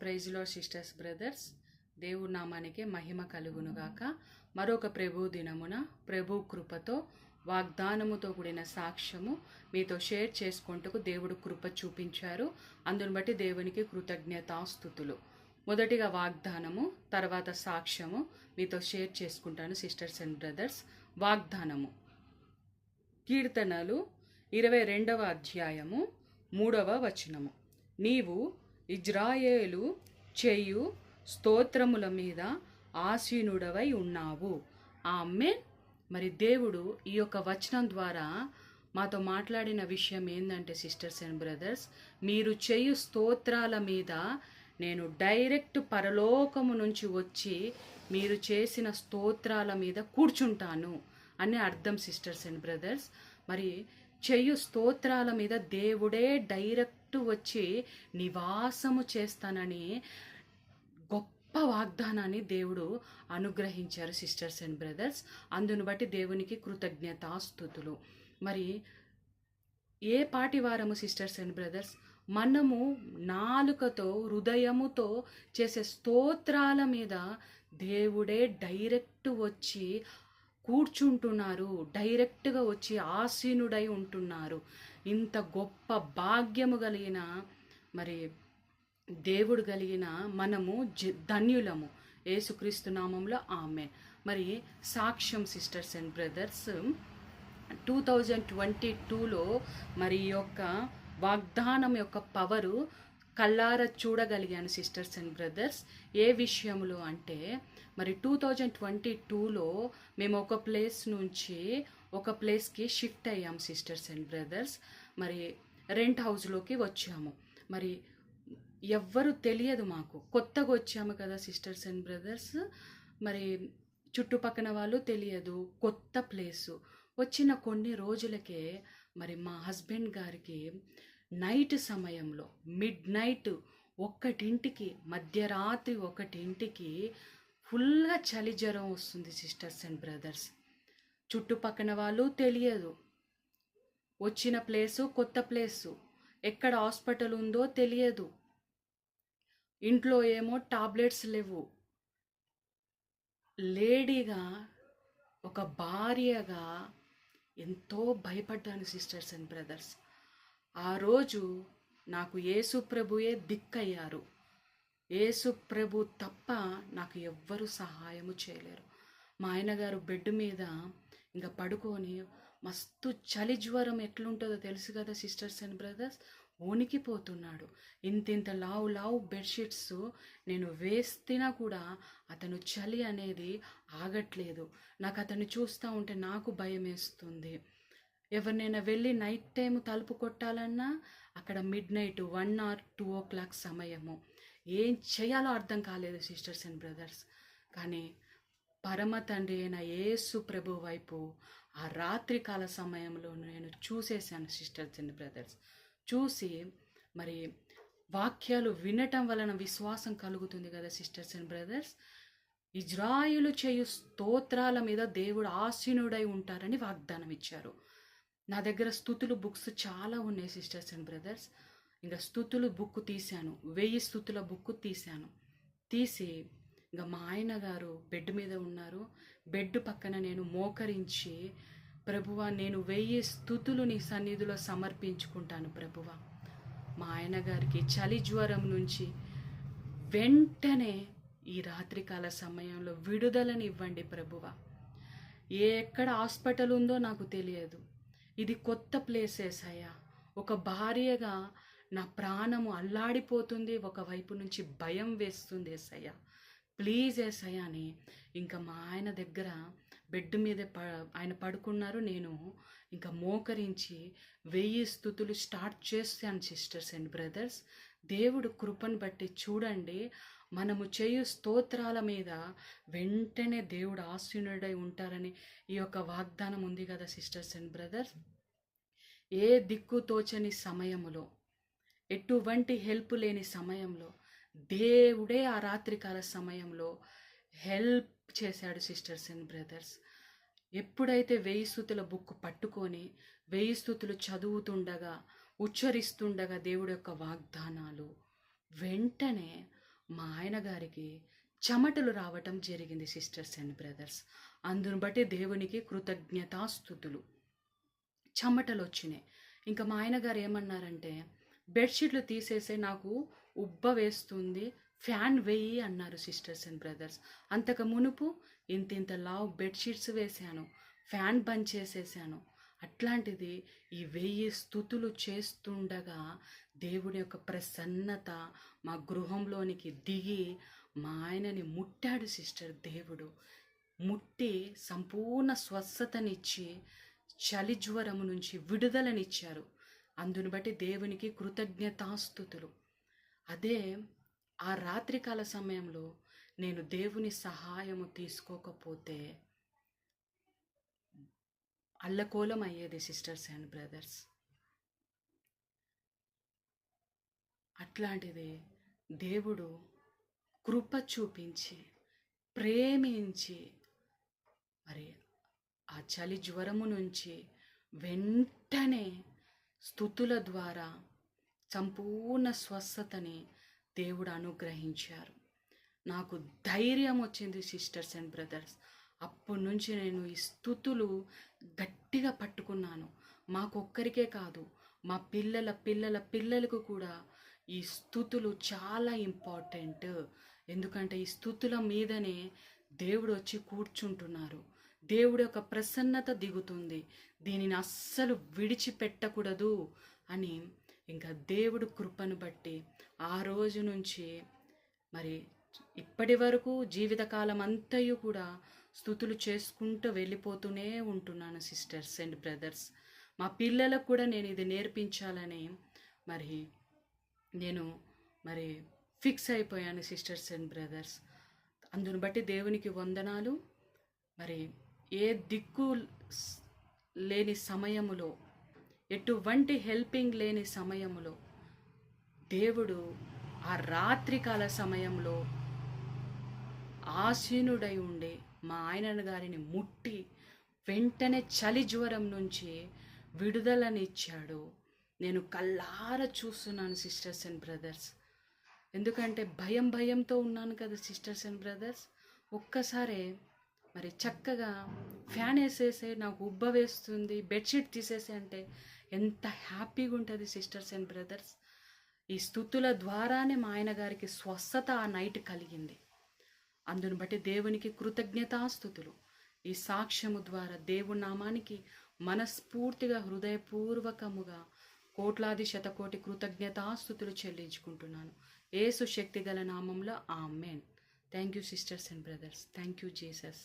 Praise lord sisters brothers, దేవుడి నామానికి మహిమ కలుగునుగాక. మరొక ప్రభు దినమున ప్రభు కృపతో వాగ్దానముతో కూడిన సాక్ష్యము మీతో షేర్ చేసుకుంటూ దేవుడు కృప చూపించారు. అందుని బట్టి దేవునికి కృతజ్ఞతాస్తుతులు. మొదటిగా వాగ్దానము, తర్వాత సాక్ష్యము మీతో షేర్ చేసుకుంటాను సిస్టర్స్ అండ్ బ్రదర్స్. వాగ్దానము, కీర్తనలు 22వ అధ్యాయము 3వ వచనము. నీవు ఇజ్రాయేలు చేయు స్తోత్రముల మీద ఆసీనుడవై ఉన్నావు. ఆమేన్. మరి దేవుడు ఈ యొక్క వచనం ద్వారా మాతో మాట్లాడిన విషయం ఏంటంటే సిస్టర్స్ అండ్ బ్రదర్స్, మీరు చేయు స్తోత్రాల మీద నేను డైరెక్ట్ పరలోకము నుంచి వచ్చి మీరు చేసిన స్తోత్రాల మీద కూర్చుంటాను అని అర్థం సిస్టర్స్ అండ్ బ్రదర్స్. మరి చెయ్యు స్తోత్రాల మీద దేవుడే డైరెక్ట్ వచ్చి నివాసము చేస్తానని గొప్ప వాగ్దానాన్ని దేవుడు అనుగ్రహించారు సిస్టర్స్ అండ్ బ్రదర్స్. అందును బట్టి దేవునికి కృతజ్ఞతాస్తుతులు. మరి ఏ పాటి వారము సిస్టర్స్ అండ్ బ్రదర్స్, మనము నాలుకతో హృదయముతో చేసే స్తోత్రాల మీద దేవుడే డైరెక్ట్ వచ్చి కూర్చుంటున్నారు, డైరెక్ట్గా వచ్చి ఆసీనుడై ఉంటున్నారు. ఇంత గొప్ప భాగ్యము కలిగిన మరి దేవుడు కలిగిన మనము ధన్యులము. యేసుక్రీస్తు నామంలో ఆమేన్. మరి సాక్ష్యం సిస్టర్స్ అండ్ బ్రదర్స్, 2022లో మరి ఈ యొక్క వాగ్దానం యొక్క పవరు కళ్ళారా చూడగలిగాను సిస్టర్స్ అండ్ బ్రదర్స్. ఏ విషయంలో అంటే, మరి 2022లో మేము ఒక ప్లేస్ నుంచి ఒక ప్లేస్కి షిఫ్ట్ అయ్యాం సిస్టర్స్ అండ్ బ్రదర్స్. మరి రెంట్ హౌస్లోకి వచ్చాము. మరి ఎవ్వరు తెలియదు, మాకు కొత్తగా వచ్చాము కదా సిస్టర్స్ అండ్ బ్రదర్స్. మరి చుట్టుపక్కన వాళ్ళు తెలియదు, కొత్త ప్లేసు. వచ్చిన కొన్ని రోజులకే మరి మా హస్బెండ్ గారికి నైట్ సమయంలో మిడ్-నైట్ 1ంటికి, మధ్యరాత్రి 1ంటికి ఫుల్గా చలి జ్వరం వస్తుంది సిస్టర్స్ అండ్ బ్రదర్స్. చుట్టుపక్కన వాళ్ళు తెలియదు, వచ్చిన ప్లేసు కొత్త ప్లేసు, ఎక్కడ హాస్పిటల్ ఉందో తెలియదు, ఇంట్లో ఏమో టాబ్లెట్స్ లేవు. లేడీగా, ఒక భార్యగా ఎంతో భయపడ్డాను సిస్టర్స్ అండ్ బ్రదర్స్. ఆ రోజు నాకు యేసు ప్రభుయే దిక్కయ్యారు. యేసు ప్రభు తప్ప నాకు ఎవ్వరూ సహాయము చేయలేరు. మా ఆయనగారు బెడ్ మీద ఇంకా పడుకొని మస్తు చలి జ్వరం ఎట్లుంటుందో తెలుసు కదా సిస్టర్స్ అండ్ బ్రదర్స్, వణికిపోతున్నాడు. ఇంతింత లావు బెడ్షీట్స్ నేను వేస్తున్నా కూడా అతను చలి అనేది ఆగట్లేదు. నాకు అతన్ని చూస్తూ ఉంటే నాకు భయం వేస్తుంది. ఎవరినైనా వెళ్ళి నైట్ టైం తలుపు కొట్టాలన్నా అక్కడ మిడ్-నైట్ 1 or 2 o'clock సమయము. ఏం చేయాలో అర్థం కాలేదు సిస్టర్స్ అండ్ బ్రదర్స్. కానీ పరమ తండ్రి అయిన యేసు ప్రభు వైపు ఆ రాత్రికాల సమయంలో నేను చూసేసాను సిస్టర్స్ అండ్ బ్రదర్స్. చూసి మరి వాక్యాలు వినటం వలన విశ్వాసం కలుగుతుంది కదా సిస్టర్స్ అండ్ బ్రదర్స్. ఇజ్రాయేలు చేయు స్తోత్రాల మీద దేవుడు ఆసీనుడై ఉంటారని వాగ్దానం ఇచ్చారు. నా దగ్గర స్తుతులు బుక్స్ చాలా ఉన్నాయి సిస్టర్స్ అండ్ బ్రదర్స్. ఇంకా స్తుతులు బుక్ తీశాను, 1000 స్తుతుల బుక్ తీశాను. తీసి ఇంకా మా ఆయన గారు బెడ్ మీద ఉన్నారు. బెడ్ పక్కన నేను మోకరించి, ప్రభువా నేను 1000 స్తుతులు నీ సన్నిధిలో సమర్పించుకుంటాను ప్రభువా. మా ఆయన గారికి చలి జ్వరం నుంచి వెంటనే ఈ రాత్రికాల సమయంలో విడుదలని ఇవ్వండి ప్రభువా. ఎక్కడ హాస్పిటల్ ఉందో నాకు తెలియదు, ఇది కొత్త ప్లేసెస్ అయ్యా. ఒక భార్యగా నా ప్రాణము అల్లాడిపోతుంది, ఒకవైపు నుంచి భయం వేస్తుంది ఏసయ్యా, ప్లీజ్ ఏసయ్యా అని ఇంకా మా ఆయన దగ్గర బెడ్ మీద ఆయన పడుకున్నారు. నేను ఇంకా మోకరించి 1000 స్తుతులు స్టార్ట్ చేస్తాను సిస్టర్స్ అండ్ బ్రదర్స్. దేవుడు కృపను బట్టి చూడండి, మనము చేయు స్తోత్రాల మీద వెంటనే దేవుడు ఆసీనుడై ఉంటారని ఈ యొక్క వాగ్దానం ఉంది కదా సిస్టర్స్ అండ్ బ్రదర్స్. ఏ దిక్కు తోచని సమయంలో, ఎటువంటి హెల్ప్ లేని సమయంలో దేవుడే ఆ రాత్రికాల సమయంలో హెల్ప్ చేశాడు సిస్టర్స్ అండ్ బ్రదర్స్. ఎప్పుడైతే 1000 స్తుతుల బుక్ పట్టుకొని 1000 స్తుతులు చదువుతుండగా, ఉచ్చరిస్తుండగా దేవుడి యొక్క వాగ్దానాలు వెంటనే మా ఆయన గారికి చెమటలు రావటం జరిగింది సిస్టర్స్ అండ్ బ్రదర్స్. అందును బట్టి దేవునికి కృతజ్ఞతాస్తుతులు. చెమటలు వచ్చినాయి. ఇంకా మా ఆయన గారు ఏమన్నారంటే, బెడ్షీట్లు తీసేసే, నాకు ఉబ్బ వేస్తుంది, ఫ్యాన్ వెయ్యి అన్నారు సిస్టర్స్ అండ్ బ్రదర్స్. అంతకు మునుపు ఇంత లావు బెడ్షీట్స్ వేశాను, ఫ్యాన్ బంద్ చేసేసాను. అట్లాంటిది ఈ 1000 స్తుతులు చేస్తుండగా దేవుడి యొక్క ప్రసన్నత మా గృహంలోనికి దిగి మా ఆయనని ముట్టాడు సిస్టర్. దేవుడు ముట్టి సంపూర్ణ స్వస్థతనిచ్చి చలి జ్వరము నుంచి విడుదలనిచ్చారు. అందును బట్టి దేవునికి కృతజ్ఞతాస్తుతులు. అదే ఆ రాత్రికాల సమయంలో నేను దేవుని సహాయము తీసుకోకపోతే అల్లకోలం అయ్యేది సిస్టర్స్ అండ్ బ్రదర్స్. అట్లాంటిది దేవుడు కృప చూపించి ప్రేమించి మరి ఆ చలి జ్వరము నుంచి వెంటనే స్తుతుల ద్వారా సంపూర్ణ స్వస్థతని దేవుడు అనుగ్రహించారు. నాకు ధైర్యం వచ్చింది సిస్టర్స్ అండ్ బ్రదర్స్. అప్పటి నుంచి నేను ఈ స్తుతులు గట్టిగా పట్టుకున్నాను. మాకొక్కరికే కాదు, మా పిల్లల పిల్లల పిల్లలకు కూడా ఈ స్తుతులు చాలా ఇంపార్టెంట్. ఎందుకంటే ఈ స్తుతుల మీదనే దేవుడు వచ్చి కూర్చుంటున్నారు. దేవుడి యొక్క ప్రసన్నత దిగుతుంది. దీనిని అస్సలు విడిచిపెట్టకూడదు అని ఇంకా దేవుడు కృపను బట్టి ఆ రోజు నుంచి మరి ఇప్పటి వరకు జీవితకాలం అంతయు కూడా స్తుతులు చేసుకుంటూ వెళ్ళిపోతూనే ఉంటున్నాను సిస్టర్స్ అండ్ బ్రదర్స్. మా పిల్లలకు కూడా నేను ఇది నేర్పించాలని నేను ఫిక్స్ అయిపోయాను సిస్టర్స్ అండ్ బ్రదర్స్. అందును బట్టి దేవునికి వందనాలు. ఏ దిక్కు లేని సమయములో, ఎటువంటి హెల్పింగ్ లేని సమయములో దేవుడు ఆ రాత్రికాల సమయంలో ఆసీనుడై ఉండి మా ఆయన గారిని ముట్టి వెంటనే చలి జ్వరం నుంచి విడుదలనిచ్చాడు. నేను కళ్ళారా చూస్తున్నాను సిస్టర్స్ అండ్ బ్రదర్స్. ఎందుకంటే భయంతో ఉన్నాను కదా సిస్టర్స్ అండ్ బ్రదర్స్. ఒక్కసారే చక్కగా ఫ్యాన్ వేసేసే, నాకు ఉబ్బ వేస్తుంది, బెడ్షీట్ తీసేసే అంటే ఎంత హ్యాపీగా ఉంటుంది సిస్టర్స్ అండ్ బ్రదర్స్. ఈ స్తుతుల ద్వారానే మా ఆయన గారికి స్వస్థత ఆ నైట్ కలిగింది. అందును బట్టి దేవునికి కృతజ్ఞతాస్తుతులు. ఈ సాక్ష్యము ద్వారా దేవుని నామానికి మనస్ఫూర్తిగా హృదయపూర్వకముగా కోట్లాది శతకోటి కృతజ్ఞతాస్తుతులు చెల్లించుకుంటున్నాను. యేసు శక్తి గల నామంలో amen. Thank you sisters and brothers. Thank you Jesus.